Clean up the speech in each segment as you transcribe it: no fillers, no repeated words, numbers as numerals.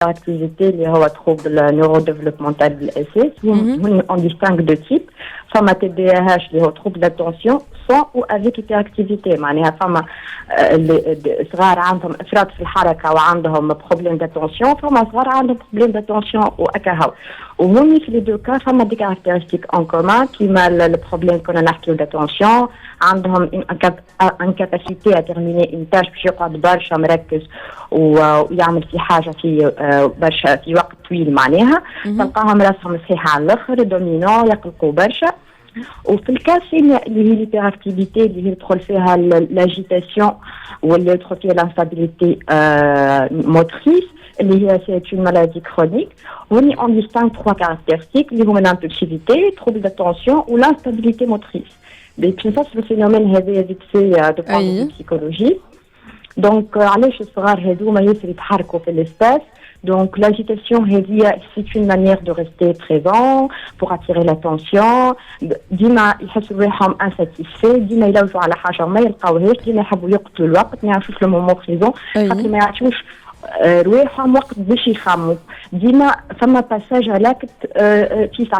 activité اللي هو trouble neurodéveloppemental بالأساس. On distingue deux types. فما TDAH اللي هو trouble d'attention sans ou avec hyperactivité. معناها فما صغار عندهم إفراط في الحركة وعندهم problème d'attention، فما صغار عندهم problème d'attention وأكاهو. وهوني في les deux cas فما des caractéristiques en commun كيما le problème كنا نحكيو d'attention، عندهم incapacité à terminer une tâche باش يقعد برشا مركز ويعمل في حاجة في برشا في وقت طويل معناها. تلقاهم راسهم صحيحة على الآخر دومينون يقلقوا برشا. وفي الكاسين اللي هي l'hyperactivité اللي هي يدخل فيها l'agitation واللي يدخل فيها l'instabilité motrice اللي هي c'est une maladie chronique. On distingue trois caractéristiques اللي هما l'impulsivité, trouble d'attention ou l'instabilité motrice. Mais puis ça c'est le phénomène هذا vite fait de point de vue psychologie. Donc علاش الصغار هذوما ياسر يتحركوا في l'espace. Donc l'agitation c'est une manière de rester présent pour attirer l'attention. ديما يحسوا روحهم insatisfaits، ديما يلوجوا على حاجة ما يلقاوهاش، ديما يحبوا يقتلوا الوقت، ما يعرفوش لو مومون بريزون، خاطر ما يعرفوش رواحهم وقت باش يخموا. ديما فما باساج هلاك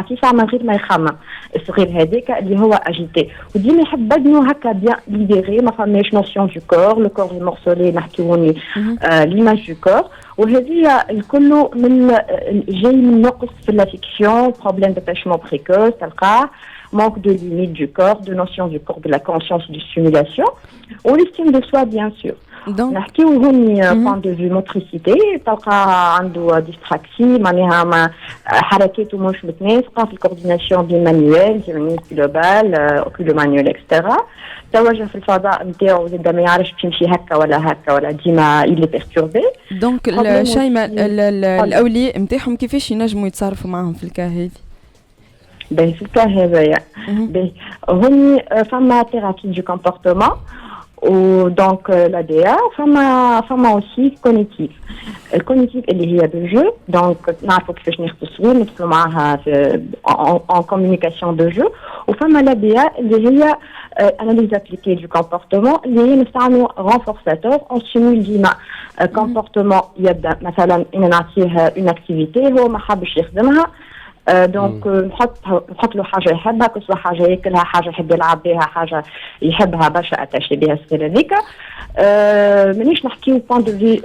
تيسع من غير ما يخمم. الصغير هذاك اللي هو اجيتي وديما يحب بدنه هكا بيان ليبيري، ما فماش نوسيون دو كور، لو كور مورسولي نحكيوني ليماج دو كور. وهذه الكل من جاي من نقص في l'affiction, problème d'attachement précoce, تلقاه manque de limite du corps, de notion du corps, de la conscience, de stimulation, ou l'estime de soi bien sûr. نحكيو هوني point de vue motricité، تلقى عنده ديستراكسي معناها حركاته مش متناسقة في الكورديناسيون بين مانيوال يعني جلوبال اوكيلو مانيوال اكسترا. توجه في الفضاء نتاعو زاد ما يعرفش تمشي هكا ولا ديما إلي بيرتوربي. دونك الشيماء الأولياء نتاعهم كيفاش ينجموا يتصرفوا معهم في الكا هذه؟ باهي في الكا هذايا باهي هوني فما ثيرابي دو كومبورتمون ودونك l'ADA فما aussi cognitif. الكونيتيف اللي هي بالجو، دونك نعرفوا كيفاش ناخذوا الصغير ندخلوا معاها في en communication de jeu. وفما l'ADA اللي هي analyse appliquée du comportement اللي هي نستعملوا renforçateur on stimule ديما comportement يبدا مثلا إن نعطيه une activité هو ما حابش يخدمها دونك نحط له حاجه يحبها، كسوة حاجه ياكلها، حاجه يحب يلعب بها، حاجه يحبها برشا اتاشي بها الصغير هذيك. مانيش نحكيو بوان دو في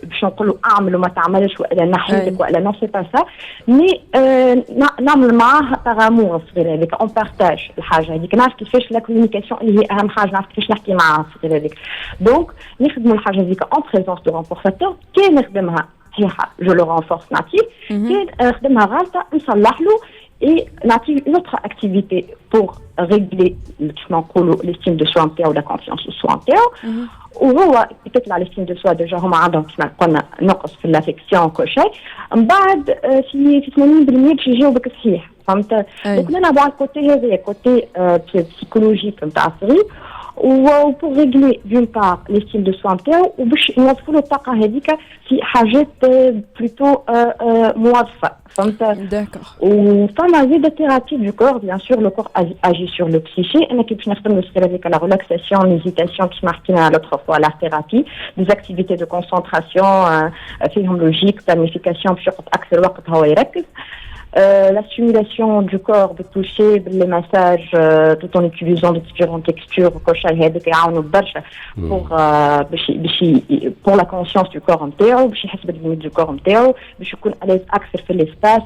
باش نقولوا اعمل وما تعملش والا نحيدك والا نو سي با سا، مي نعمل معاه تغامور الصغير هذيك اون بارتاج الحاجه هذيك، نعرف كيفاش لا كوميونيكاسيون اللي هي اهم حاجه، نعرف كيفاش نحكي معاه الصغير هذيك. دونك نخدموا الحاجه هذيك اون بريزونس دو رونفورساتور، كي نخدمها صحيحه جو لو رونفورس نعطيه، كي نخدمها غلطه نصلح له et نعطيه une autre activité pour régler كيف نقولوا l'estime de soi نتاعو ولا confiance en soi نتاعو. وهو تطلع l'estime de soi ديجا هما عندهم كيما قلنا نقص في الافكسيون كل شيء، من بعد في 80% باش يجاوبك صحيح، فهمت؟ دونك انا على الكوتي هذا كوتي بسيكولوجيك نتاع الصغير، وبور ريغلي دون بار ليستيم دو سوا نتاعو وباش نوظفوا له الطاقه هذيك في حاجات بلوتو موظفه، فهمت؟ داكور. وفما زيد ثيرابي دو كور، بيان سور لو كور اجي سور لو بسيشي. انا كي باش نخدم الصغير هذيك لا ريلاكساسيون ميديتاسيون كيما حكينا لوتر فوا، لا ثيرابي دي زاكتيفيتي دو كونسونطراسيون فيهم لوجيك بلانيفيكاسيون باش يقعد اكثر وقت هو يركز. La stimulation du corps de toucher, les massages, tout en utilisant de différentes textures, pour la conscience du corps entier, pour la limite du corps entier, pour qu'on allait accéder à l'espace,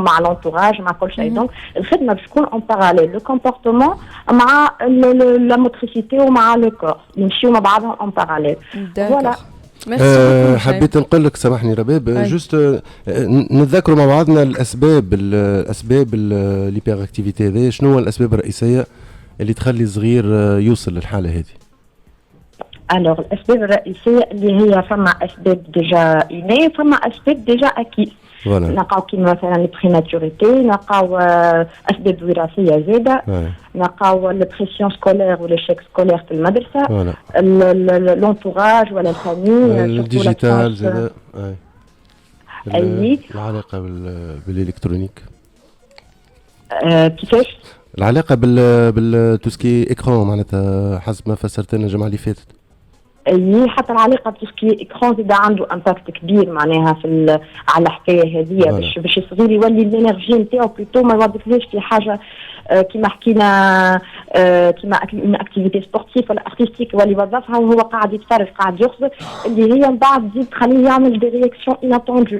مع l'entourage, مع كل شيء. Donc, الخدمة باش تكون en parallèle, le comportement مع la motricité ومع le corps, يمشيو مع بعضهم en parallèle. Voilà. حبيت نقول لك سامحني رباب جوست نتذكروا مع بعضنا الاسباب الهايبر اكتيفيتي هذه، شنو هو الاسباب الرئيسيه اللي تخلي الصغير يوصل للحاله هذه؟ الوغ الاسباب الرئيسيه اللي هي فما اسباب ديجا ايني، فما اسباب ديجا اكيد نلقاو كيما مثلا البريماتوريتي، نلقاو اسباب وراثيه زاده، نلقاو البريسيون سكولير والشيك سكولير في المدرسه، لونتوراج ولا الفامي، الديجيتال زاده، العلاقه بالالكترونيك كيفاش العلاقه بالتوسكي اكران معناتها حسب ما فسرت لنا الجمعه اللي فاتت. اي حتى العلاقه بتسكي اكران زاد عنده امباكت كبير معناها في على الحكايه هذه باش الصغير يولي الانرجي نتاعو بلوتو ما يوظفهاش في حاجه كيما حكينا كيما اون اكتيفيتي سبورتيف ولا ارتستيك يولي يوظفها وهو قاعد يتفرج قاعد يخزر اللي هي من بعد تزيد تخليه يعمل دي رياكسيون اناتوندو.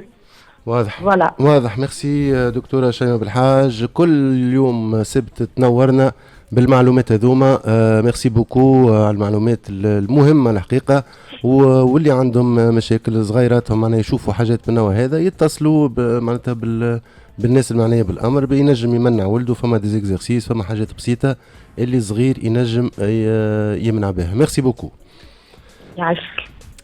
واضح واضح. ميرسي دكتوره شيماء بالحاج، كل يوم سبت تنورنا بالمعلومات هذوما. ميرسي بوكو على المعلومات المهمه الحقيقه. واللي عندهم مشاكل صغيراتهم معناها يشوفوا حاجات من النوع هذا يتصلوا معناتها بالناس المعنيه بالامر بينجم يمنع ولده. فما ديزيكزيرسيس فما حاجات بسيطه اللي صغير ينجم يمنع بها. ميرسي بوكو. يعيشك.